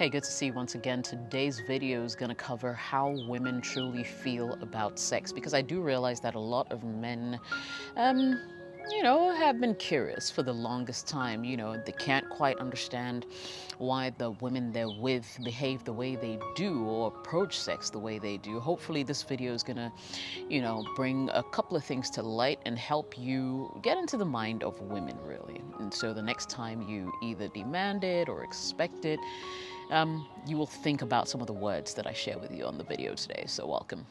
Hey, good to see you once again. Today's video is going to cover how women truly feel about sex because I do realize that a lot of men, um, have been curious for the longest time. They can't quite understand why the women they're with behave the way they do or approach sex the way they do. Hopefully, this video is going to, bring a couple of things to light and help you get into the mind of women, really. And so the next time you either demand it or expect it, you will think about some of the words that I share with you on the video today, so welcome.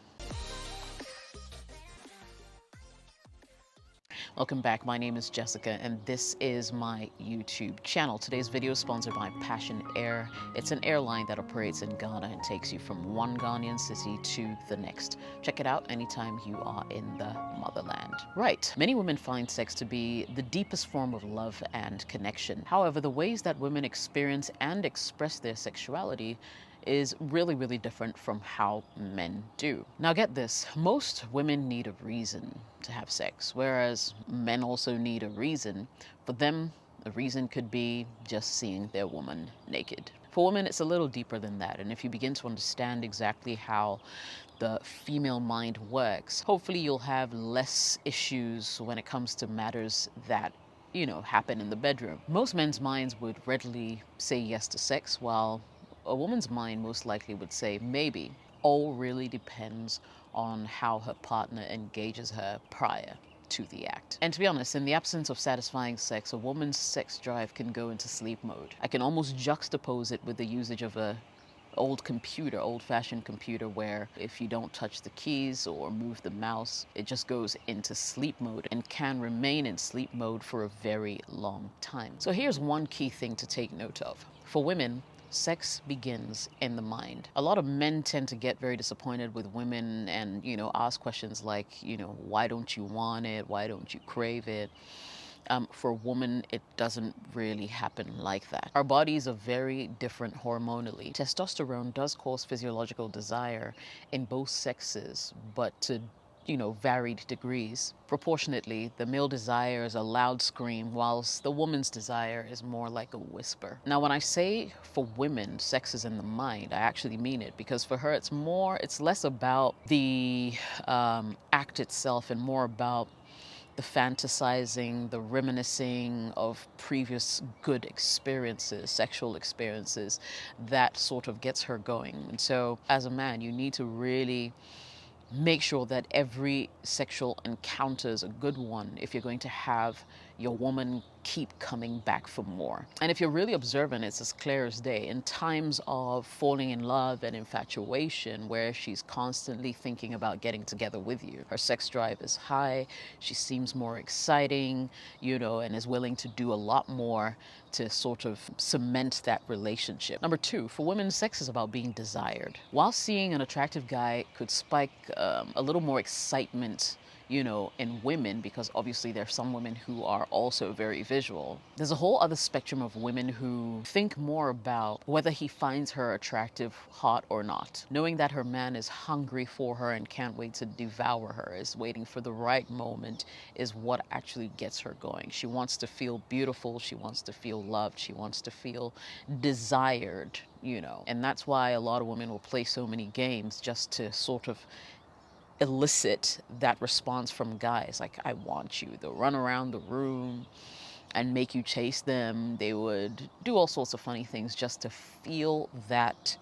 Welcome back. My name is Jessica, and this is my YouTube channel. Today's video is sponsored by Passion Air. It's an airline that operates in Ghana and takes you from one Ghanaian city to the next. Check it out anytime you are in the motherland. Right. Many women find sex to be the deepest form of love and connection. However, the ways that women experience and express their sexuality is really, really different from how men do. Now get this, most women need a reason to have sex, whereas men also need a reason. For them, a reason could be just seeing their woman naked. For women, it's a little deeper than that, and if you begin to understand exactly how the female mind works, hopefully you'll have less issues when it comes to matters that happen in the bedroom. Most men's minds would readily say yes to sex, while a woman's mind most likely would say maybe. All really depends on how her partner engages her prior to the act. And to be honest, in the absence of satisfying sex, a woman's sex drive can go into sleep mode. I can almost juxtapose it with the usage of a old-fashioned computer, where if you don't touch the keys or move the mouse, it just goes into sleep mode and can remain in sleep mode for a very long time. So here's one key thing to take note of. For women, sex begins in the mind. A lot of men tend to get very disappointed with women and, ask questions like, why don't you want it? Why don't you crave it? For a woman, it doesn't really happen like that. Our bodies are very different hormonally. Testosterone does cause physiological desire in both sexes, but to varied degrees. Proportionately, the male desire is a loud scream, whilst the woman's desire is more like a whisper. Now, when I say for women, sex is in the mind, I actually mean it, because for her, it's less about the act itself and more about the fantasizing, the reminiscing of previous good experiences, sexual experiences, that sort of gets her going. And so, as a man, you need to really make sure that every sexual encounter is a good one if you're going to have your woman keep coming back for more. And if you're really observant, it's as clear as day. In times of falling in love and infatuation, where she's constantly thinking about getting together with you, her sex drive is high, she seems more exciting, and is willing to do a lot more to sort of cement that relationship. Number two, for women, sex is about being desired. While seeing an attractive guy could spike a little more excitement in women, because obviously there's some women who are also very visual. There's a whole other spectrum of women who think more about whether he finds her attractive, hot or not. Knowing that her man is hungry for her and can't wait to devour her, is waiting for the right moment, is what actually gets her going. She wants to feel beautiful, she wants to feel loved, she wants to feel desired, And that's why a lot of women will play so many games just to sort of elicit that response from guys, like, I want you. They'll run around the room and make you chase them. They would do all sorts of funny things just to feel that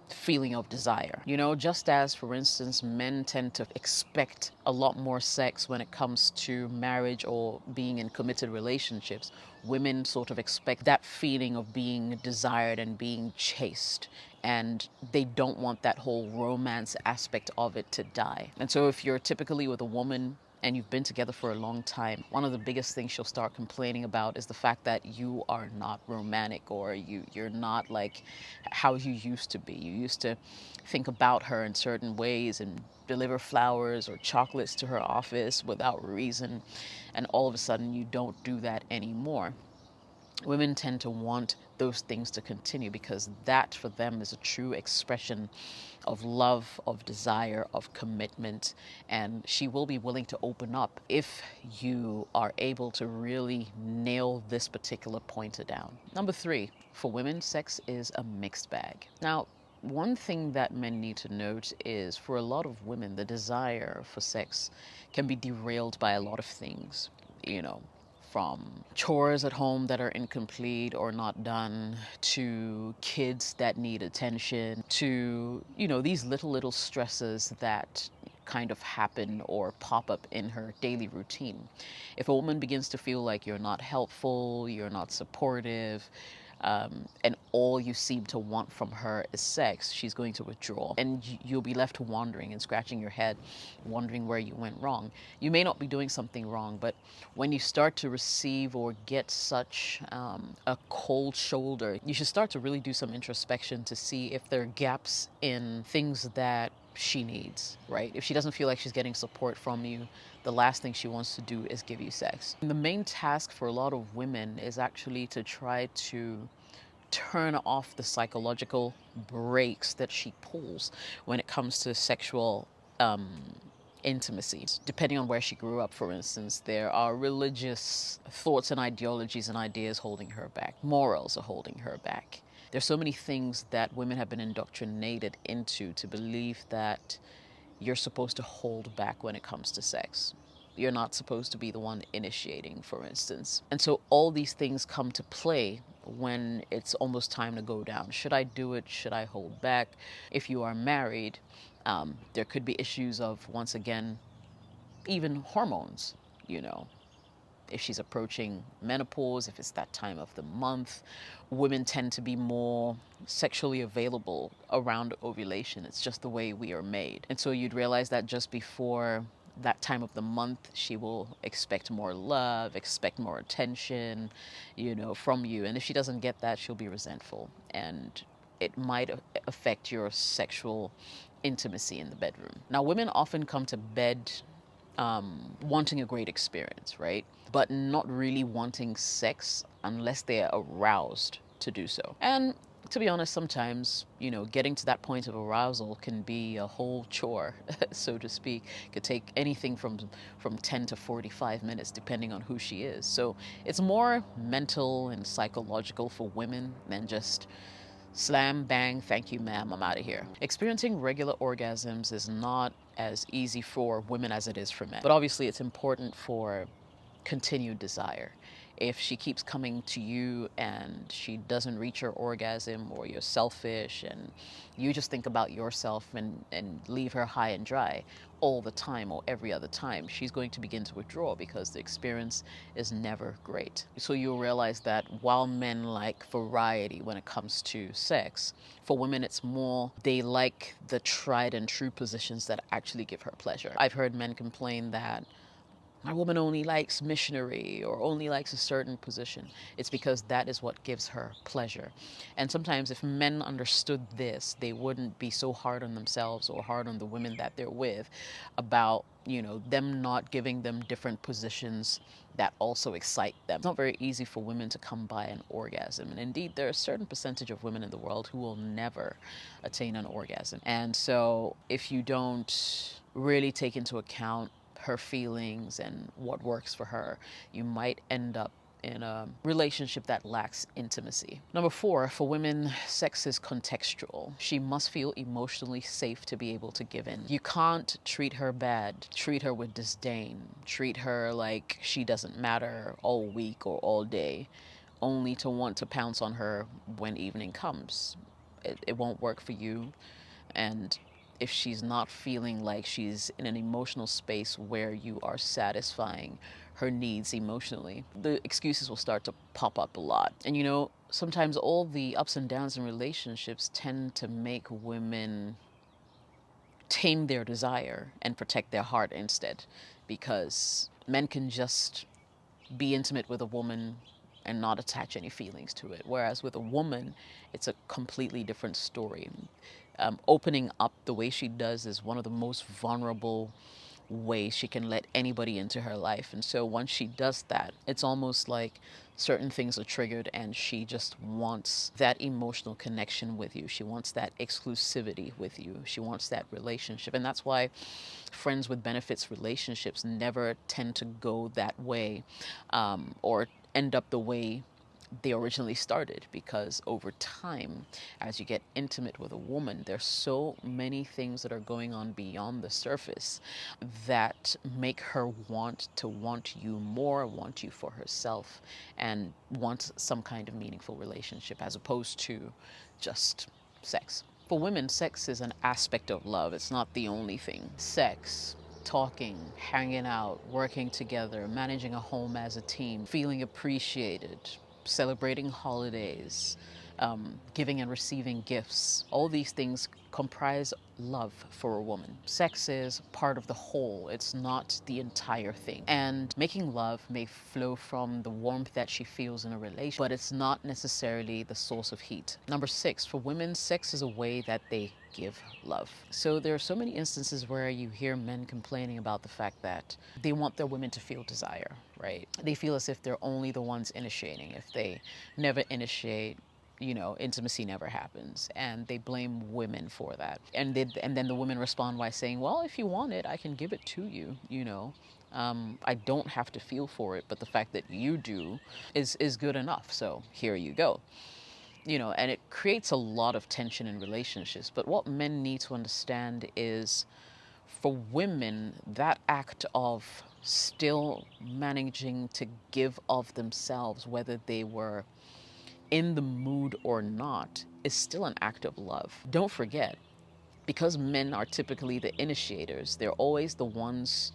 feeling of desire. Just as, for instance, men tend to expect a lot more sex when it comes to marriage or being in committed relationships, women sort of expect that feeling of being desired and being chased. And they don't want that whole romance aspect of it to die. And so if you're typically with a woman and you've been together for a long time, one of the biggest things she'll start complaining about is the fact that you are not romantic, or you're not like how you used to be. You used to think about her in certain ways and deliver flowers or chocolates to her office without reason, and all of a sudden you don't do that anymore. Women tend to want those things to continue, because that for them is a true expression of love, of desire, of commitment, and she will be willing to open up if you are able to really nail this particular pointer down. Number 3, for women, sex is a mixed bag. Now, one thing that men need to note is, for a lot of women, the desire for sex can be derailed by a lot of things, from chores at home that are incomplete or not done, to kids that need attention, to, these little stresses that kind of happen or pop up in her daily routine. If a woman begins to feel like you're not helpful, you're not supportive, and all you seem to want from her is sex, she's going to withdraw. And you'll be left wondering and scratching your head, wondering where you went wrong. You may not be doing something wrong, but when you start to receive or get such a cold shoulder, you should start to really do some introspection to see if there are gaps in things that she needs, right? If she doesn't feel like she's getting support from you, the last thing she wants to do is give you sex. And the main task for a lot of women is actually to try to turn off the psychological brakes that she pulls when it comes to sexual intimacy. Depending on where she grew up, for instance, there are religious thoughts and ideologies and ideas holding her back. Morals are holding her back. There's so many things that women have been indoctrinated into to believe that you're supposed to hold back when it comes to sex. You're not supposed to be the one initiating, for instance. And so all these things come to play when it's almost time to go down. Should I do it? Should I hold back? If you are married, there could be issues of, once again, even hormones, If she's approaching menopause, if it's that time of the month, women tend to be more sexually available around ovulation. It's just the way we are made. And so you'd realize that just before that time of the month, she will expect more love, expect more attention, from you. And if she doesn't get that, she'll be resentful. And it might affect your sexual intimacy in the bedroom. Now, women often come to bed wanting a great experience, right? But not really wanting sex unless they're aroused to do so. And to be honest, sometimes, getting to that point of arousal can be a whole chore, so to speak. It could take anything from 10 to 45 minutes, depending on who she is. So it's more mental and psychological for women than just slam, bang, thank you, ma'am, I'm out of here. Experiencing regular orgasms is not as easy for women as it is for men. But obviously it's important for continued desire. If she keeps coming to you and she doesn't reach her orgasm, or you're selfish and you just think about yourself and leave her high and dry all the time or every other time, she's going to begin to withdraw because the experience is never great. So you'll realize that while men like variety when it comes to sex, for women it's more they like the tried and true positions that actually give her pleasure. I've heard men complain that my woman only likes missionary or only likes a certain position. It's because that is what gives her pleasure. And sometimes if men understood this, they wouldn't be so hard on themselves or hard on the women that they're with about, them not giving them different positions that also excite them. It's not very easy for women to come by an orgasm. And indeed, there are a certain percentage of women in the world who will never attain an orgasm. And so if you don't really take into account her feelings and what works for her, you might end up in a relationship that lacks intimacy. Number 4, for women, sex is contextual. She must feel emotionally safe to be able to give in. You can't treat her bad, treat her with disdain, treat her like she doesn't matter all week or all day, only to want to pounce on her when evening comes. It won't work for you. And if she's not feeling like she's in an emotional space where you are satisfying her needs emotionally, the excuses will start to pop up a lot. And sometimes all the ups and downs in relationships tend to make women tame their desire and protect their heart instead, because men can just be intimate with a woman and not attach any feelings to it. Whereas with a woman, it's a completely different story. Opening up the way she does is one of the most vulnerable way she can let anybody into her life. And so once she does that, it's almost like certain things are triggered and she just wants that emotional connection with you. She wants that exclusivity with you. She wants that relationship. And that's why friends with benefits relationships never tend to go that way, or end up the way they originally started, because over time, as you get intimate with a woman, there's so many things that are going on beyond the surface that make her want you more, want you for herself, and want some kind of meaningful relationship as opposed to just sex. For women, sex is an aspect of love. It's not the only thing. Sex, talking, hanging out, working together, managing a home as a team, feeling appreciated, celebrating holidays, giving and receiving gifts. All these things comprise love for a woman. Sex is part of the whole. It's not the entire thing. And making love may flow from the warmth that she feels in a relationship, but it's not necessarily the source of heat. Number 6, for women, sex is a way that they give love. So there are so many instances where you hear men complaining about the fact that they want their women to feel desire, right? They feel as if they're only the ones initiating. If they never initiate, intimacy never happens, and they blame women for that. And then the women respond by saying, well, if you want it, I can give it to you, I don't have to feel for it, but the fact that you do is good enough, so here you go. And it creates a lot of tension in relationships. But what men need to understand is, for women, that act of still managing to give of themselves, whether they were in the mood or not, is still an act of love. Don't forget, because men are typically the initiators, they're always the ones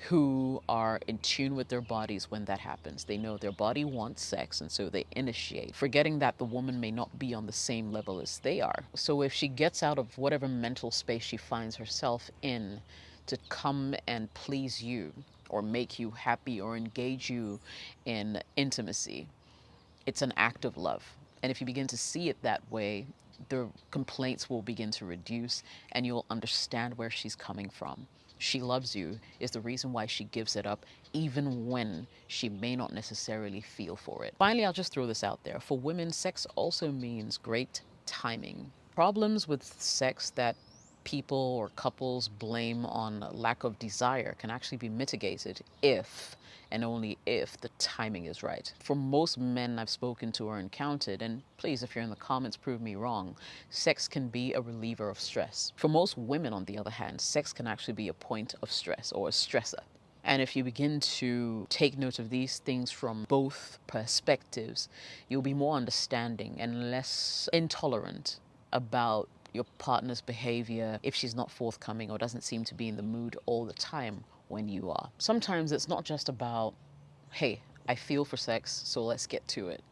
who are in tune with their bodies when that happens. They know their body wants sex, and so they initiate, forgetting that the woman may not be on the same level as they are. So if she gets out of whatever mental space she finds herself in to come and please you, or make you happy, or engage you in intimacy, it's an act of love. And if you begin to see it that way, the complaints will begin to reduce, and you'll understand where she's coming from. She loves you is the reason why she gives it up, even when she may not necessarily feel for it. Finally, I'll just throw this out there. For women, sex also means great timing. Problems with sex that people or couples blame on lack of desire can actually be mitigated if, and only if, the timing is right. For most men I've spoken to or encountered, and please, if you're in the comments, prove me wrong, sex can be a reliever of stress. For most women, on the other hand, sex can actually be a point of stress, or a stressor. And if you begin to take note of these things from both perspectives, you'll be more understanding and less intolerant about your partner's behavior if she's not forthcoming or doesn't seem to be in the mood all the time when you are. Sometimes it's not just about, hey, I feel for sex, so let's get to it.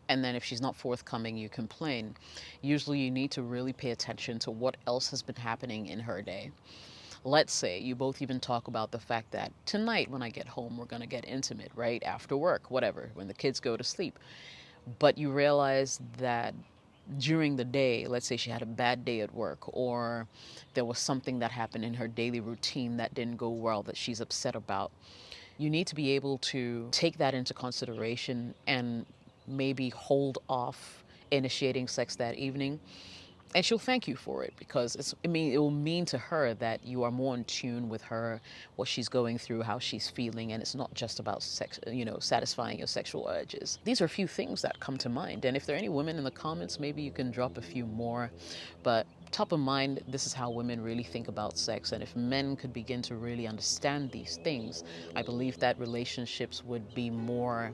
And then if she's not forthcoming, you complain. Usually you need to really pay attention to what else has been happening in her day. Let's say you both even talk about the fact that tonight when I get home, we're going to get intimate, right? After work, whatever, when the kids go to sleep. But you realize that during the day, let's say she had a bad day at work, or there was something that happened in her daily routine that didn't go well that she's upset about, you need to be able to take that into consideration and maybe hold off initiating sex that evening. And she'll thank you for it, because it will mean to her that you are more in tune with her, what she's going through, how she's feeling, and it's not just about sex, satisfying your sexual urges. These are a few things that come to mind, and if there are any women in the comments, maybe you can drop a few more. But top of mind, this is how women really think about sex, and if men could begin to really understand these things, I believe that relationships would be more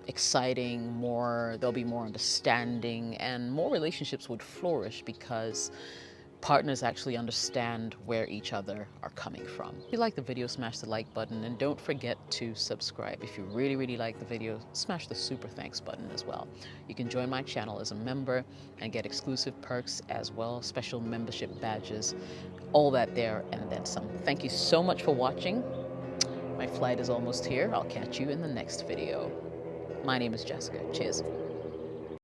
exciting, there'll be more understanding, and more relationships would flourish because partners actually understand where each other are coming from. If you like the video, smash the like button, and don't forget to subscribe. If you really, really like the video, smash the super thanks button as well. You can join my channel as a member and get exclusive perks as well, special membership badges, all that there and then some. Thank you so much for watching. My flight is almost here. I'll catch you in the next video. My name is Jessica. Cheers.